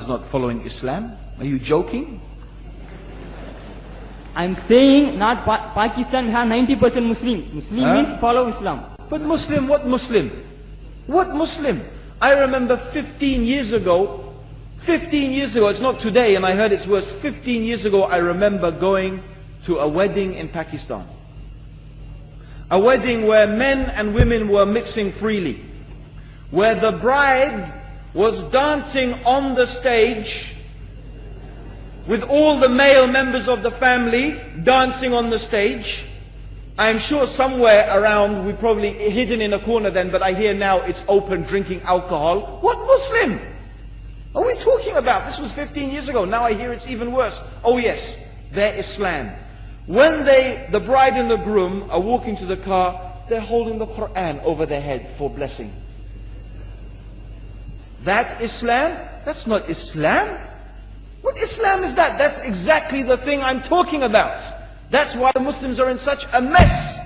Pakistan's not following Islam? Are you joking? I'm saying not Pakistan have 90% Muslim. Muslim means follow Islam. But Muslim, what Muslim? What Muslim? I remember 15 years ago, it's not today and I heard it's worse, 15 years ago I remember going to a wedding in Pakistan. A wedding where men and women were mixing freely. Where the bride was dancing on the stage with all the male members of the family dancing on the stage. I'm sure somewhere around, we probably hidden in a corner then, but I hear now it's open, drinking alcohol. What Muslim are we talking about? This was 15 years ago. Now I hear it's even worse. Oh yes, they're Islam. When the bride and the groom are walking to the car, they're holding the Quran over their head for blessing. That Islam? That's not Islam. What Islam is that? That's exactly the thing I'm talking about. That's why the Muslims are in such a mess.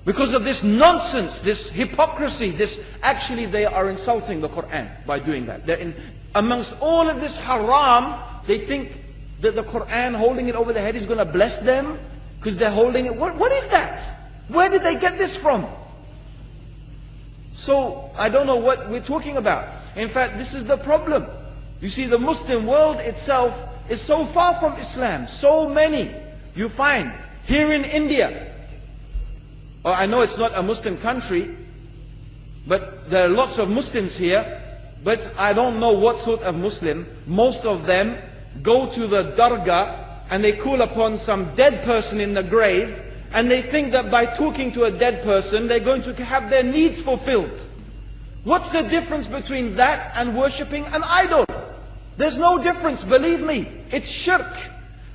Because of this nonsense, this hypocrisy, actually they are insulting the Quran by doing that. Amongst all of this haram, they think that the Quran, holding it over their head, is going to bless them because they're holding it. What is that? Where did they get this from? So, I don't know what we're talking about. In fact, this is the problem. You see, the Muslim world itself is so far from Islam. So many you find here in India. I know it's not a Muslim country, but there are lots of Muslims here. But I don't know what sort of Muslim. Most of them go to the dargah and they call upon some dead person in the grave, and they think that by talking to a dead person they're going to have their needs fulfilled. What's the difference between that and worshipping an idol? There's no difference, believe me. It's shirk.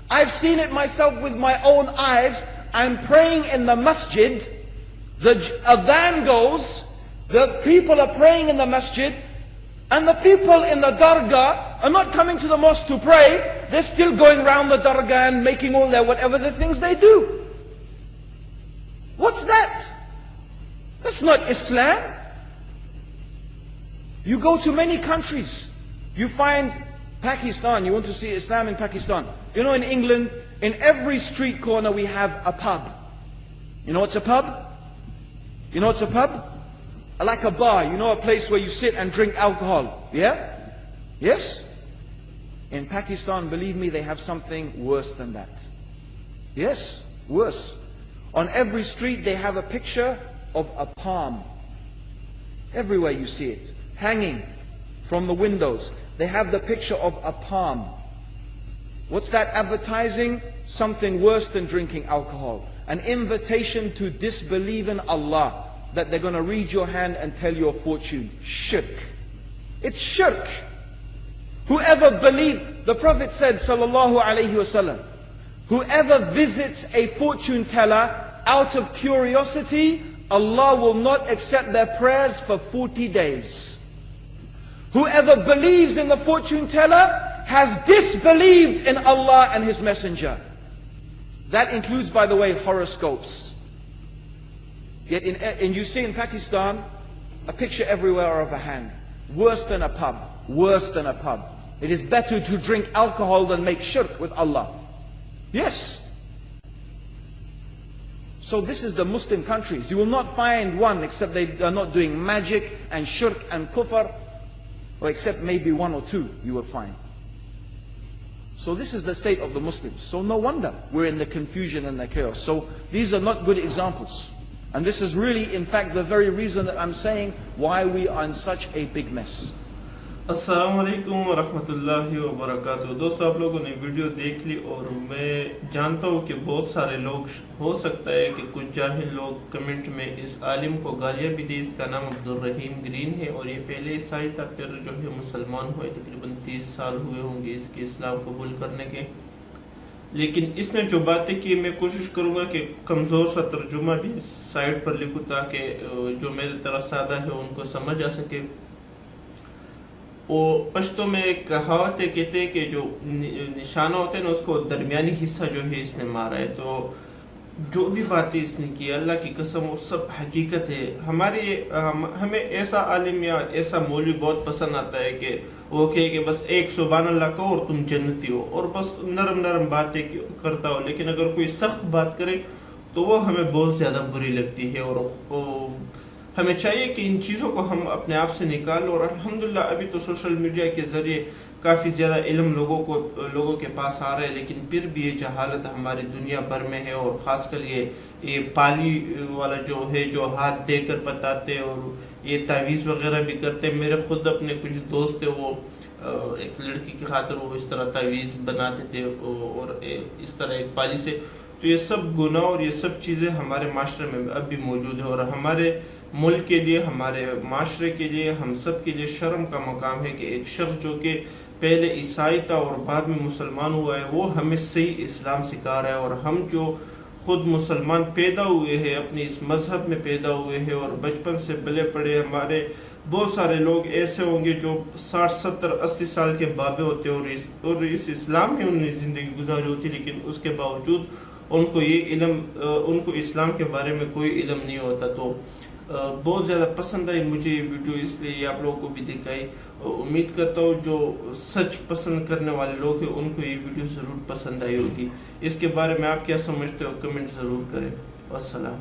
I've seen it myself with my own eyes. I'm praying in the masjid, the adhan goes, the people are praying in the masjid, and the people in the dargah are not coming to the mosque to pray. They're still going around the dargah and making all their whatever the things they do. What's that? That's not Islam. You go to many countries, you find Pakistan, you want to see Islam in Pakistan. You know, in England, in every street corner we have a pub. You know what's a pub? You know what's a pub? Like a bar, you know, a place where you sit and drink alcohol. Yeah? Yes? In Pakistan, believe me, they have something worse than that. Yes, worse. On every street they have a picture of a palm. Everywhere you see it, hanging from the windows. They have the picture of a palm. What's that advertising? Something worse than drinking alcohol. An invitation to disbelieve in Allah, that they're going to read your hand and tell your fortune. Shirk. It's shirk. Whoever believed, the Prophet said, sallallahu alaihi wasallam, whoever visits a fortune teller out of curiosity, Allah will not accept their prayers for 40 days. Whoever believes in the fortune teller has disbelieved in Allah and His Messenger. That includes, by the way, horoscopes. Yet you see in Pakistan, a picture everywhere of a hand. Worse than a pub. Worse than a pub. It is better to drink alcohol than make shirk with Allah. Yes. So this is the Muslim countries. You will not find one except they are not doing magic and shirk and kufr, or except maybe one or two you will find. So this is the state of the Muslims. So no wonder we're in the confusion and the chaos. So these are not good examples. And this is really, in fact, the very reason that I'm saying why we are in such a big mess. अस्सलाम वालेकुम वरहमतुल्लाहि वबरकातुहू। दोस्तों, आप लोगों ने video देख ली और मैं जानता हूँ कि बहुत सारे लोग, हो सकता है कि कुछ जाहिल लोग कमेंट में इस आलिम को गालियाँ भी दी। इसका नाम अब्दुल रहीम ग्रीन है और ये पहले ईसाई था, फिर जो है मुसलमान हुए। तकरीबन 30 साल हुए होंगे इसके इस्लाम कबूल करने के। लेकिन इसने जो बातें की, मैं कोशिश करूँगा कि कमज़ोर सा तर्जुमा भी साइड पर लिखूँ ताकि जो मेरी तरह सादा है उनको समझ आ सके। वो पश्तो में एक कहावत है, कहते हैं कि जो निशाना होते हैं ना, उसको दरमियानी हिस्सा जो है इसने मारा है। तो जो भी बातें इसने की, अल्लाह की कसम, वो सब हकीकत है। हमें ऐसा आलिम या ऐसा मौलवी बहुत पसंद आता है कि وہ کہے کہ بس ایک سبحان اللہ کہو اور تم جنتی ہو، اور بس نرم نرم باتیں کرتا ہو، لیکن اگر کوئی سخت بات کرے تو وہ ہمیں بہت زیادہ بری لگتی ہے، اور ہمیں چاہیے کہ ان چیزوں کو ہم اپنے آپ سے نکال لو۔ اور الحمدللہ ابھی تو سوشل میڈیا کے ذریعے کافی زیادہ علم لوگوں کے پاس آ رہا ہے، لیکن پھر بھی یہ جہالت ہماری دنیا بھر میں ہے، اور خاص کر یہ پالی والا جو ہے، جو ہاتھ دے کر بتاتے اور یہ تعویذ وغیرہ بھی کرتے ہیں۔ میرے خود اپنے کچھ دوست ہیں، وہ ایک لڑکی کی خاطر وہ اس طرح تعویذ بناتے تھے اور اس طرح ایک پالی سے، تو یہ سب گناہ اور یہ سب چیزیں ہمارے معاشرے میں اب بھی موجود ہیں، اور ہمارے ملک کے لیے، ہمارے معاشرے کے لیے، ہم سب کے لیے شرم کا مقام ہے کہ ایک شخص جو کہ پہلے عیسائی تھا اور بعد میں مسلمان ہوا ہے، وہ ہمیں صحیح اسلام سکھا رہا ہے، اور ہم جو خود مسلمان پیدا ہوئے ہیں، اپنے اس مذہب میں پیدا ہوئے ہیں اور بچپن سے پلے پڑے، ہمارے بہت سارے لوگ ایسے ہوں گے جو 60 70 80 سال کے بابے ہوتے ہیں اور اس اسلام میں انہوں نے زندگی گزاری ہوتی، لیکن اس کے باوجود ان کو یہ علم، ان کو اسلام کے بارے میں کوئی علم نہیں ہوتا۔ تو بہت زیادہ پسند آئی مجھے یہ ویڈیو، اس لیے یہ آپ لوگوں کو بھی دکھائی۔ امید کرتا ہوں جو سچ پسند کرنے والے لوگ ہیں ان کو یہ ویڈیو ضرور پسند آئی ہوگی۔ اس کے بارے میں آپ کیا سمجھتے ہو کمنٹ ضرور کریں۔ والسلام۔